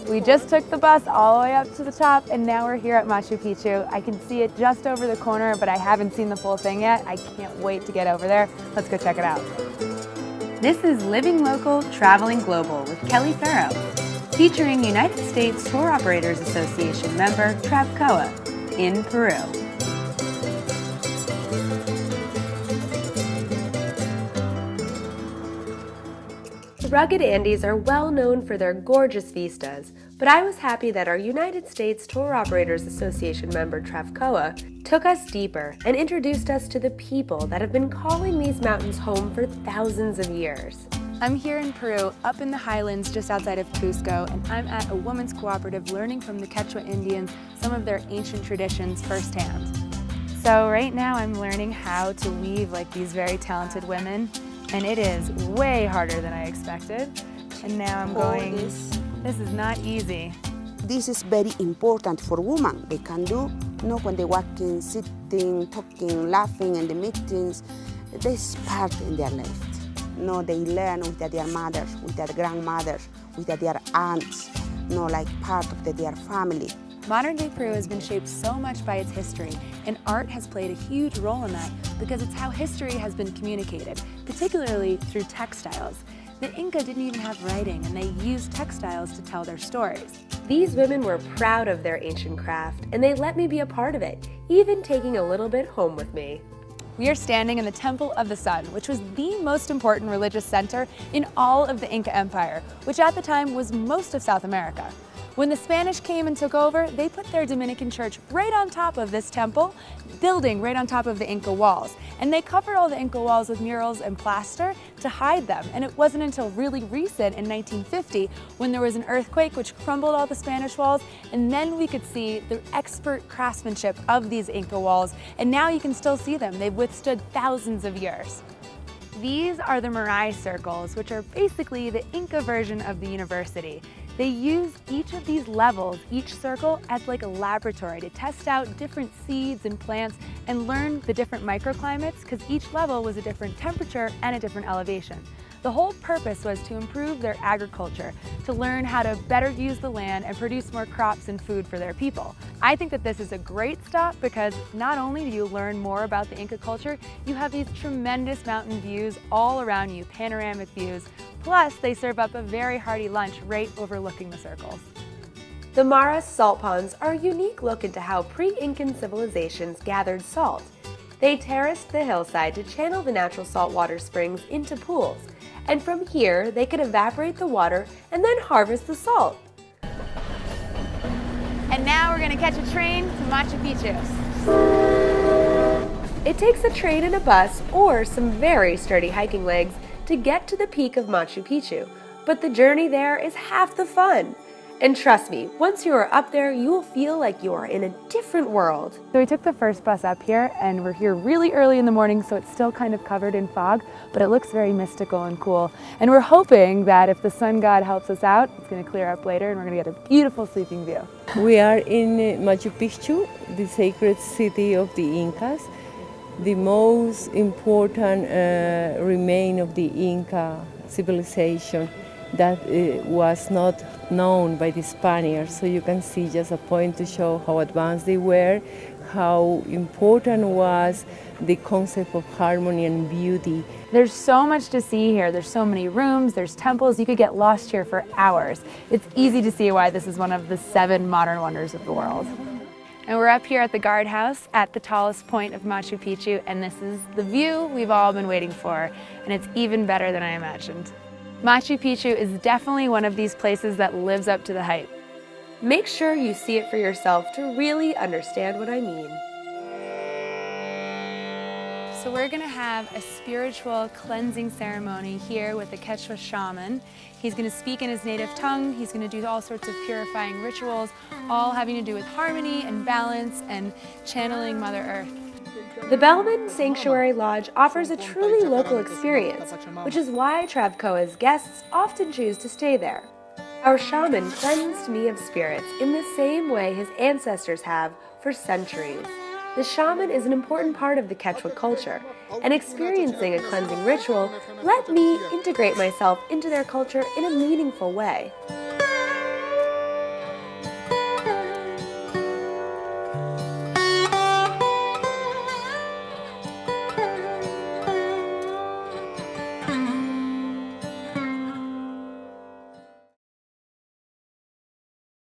We just took the bus all the way up to the top and now we're here at Machu Picchu. I can see it just over the corner, but I haven't seen the full thing yet. I can't wait to get over there. Let's go check it out. This is Living Local, Traveling Global with Kelley Ferro, featuring United States Tour Operators Association member Cooperative in Peru. The rugged Andes are well known for their gorgeous vistas, but I was happy that our United States Tour Operators Association member Cooperative took us deeper and introduced us to the people that have been calling these mountains home for thousands of years. I'm here in Peru, up in the highlands just outside of Cusco, and I'm at a women's cooperative learning from the Quechua Indians some of their ancient traditions firsthand. So right now I'm learning how to weave like these very talented women, and it is way harder than I expected. And now I'm going, this is not easy. This is very important for women. They can do, when they walking, sitting, talking, laughing in the meetings, this part in their life. They learn with their mothers, with their grandmothers, with their aunts, like part of their family. Modern-day Peru has been shaped so much by its history, and art has played a huge role in that because it's how history has been communicated, particularly through textiles. The Inca didn't even have writing, and they used textiles to tell their stories. These women were proud of their ancient craft, and they let me be a part of it, even taking a little bit home with me. We are standing in the Temple of the Sun, which was the most important religious center in all of the Inca Empire, which at the time was most of South America. When the Spanish came and took over, they put their Dominican church right on top of this temple, building right on top of the Inca walls. And they covered all the Inca walls with murals and plaster to hide them. And it wasn't until really recent in 1950 when there was an earthquake which crumbled all the Spanish walls, and then we could see the expert craftsmanship of these Inca walls. And now you can still see them. They've withstood thousands of years. These are the Marae circles, which are basically the Inca version of the university. They use each of these levels, each circle, as like a laboratory to test out different seeds and plants and learn the different microclimates, because each level was a different temperature and a different elevation. The whole purpose was to improve their agriculture, to learn how to better use the land and produce more crops and food for their people. I think that this is a great stop because not only do you learn more about the Inca culture, you have these tremendous mountain views all around you, panoramic views, plus they serve up a very hearty lunch right overlooking the circles. The Maras salt ponds are a unique look into how pre-Incan civilizations gathered salt. They terraced the hillside to channel the natural saltwater springs into pools, and from here they could evaporate the water and then harvest the salt. And now we're going to catch a train to Machu Picchu. It takes a train and a bus or some very sturdy hiking legs to get to the peak of Machu Picchu, but the journey there is half the fun. And trust me, once you are up there, you will feel like you are in a different world. So we took the first bus up here, and we're here really early in the morning, so it's still kind of covered in fog, but it looks very mystical and cool. And we're hoping that if the sun god helps us out, it's going to clear up later, and we're going to get a beautiful sleeping view. We are in Machu Picchu, the sacred city of the Incas, the most important remain of the Inca civilization that was not known by the Spaniards. So you can see just a point to show how advanced they were, how important was the concept of harmony and beauty. There's so much to see here. There's so many rooms, there's temples. You could get lost here for hours. It's easy to see why this is one of the 7 modern wonders of the world. And we're up here at the guardhouse at the tallest point of Machu Picchu, and this is the view we've all been waiting for, and it's even better than I imagined. Machu Picchu is definitely one of these places that lives up to the hype. Make sure you see it for yourself to really understand what I mean. So we're going to have a spiritual cleansing ceremony here with the Quechua shaman. He's going to speak in his native tongue. He's going to do all sorts of purifying rituals, all having to do with harmony and balance and channeling Mother Earth. The Bellman Sanctuary Lodge offers a truly local experience, which is why Travcoa's guests often choose to stay there. Our shaman cleansed me of spirits in the same way his ancestors have for centuries. The shaman is an important part of the Quechua culture, and experiencing a cleansing ritual let me integrate myself into their culture in a meaningful way.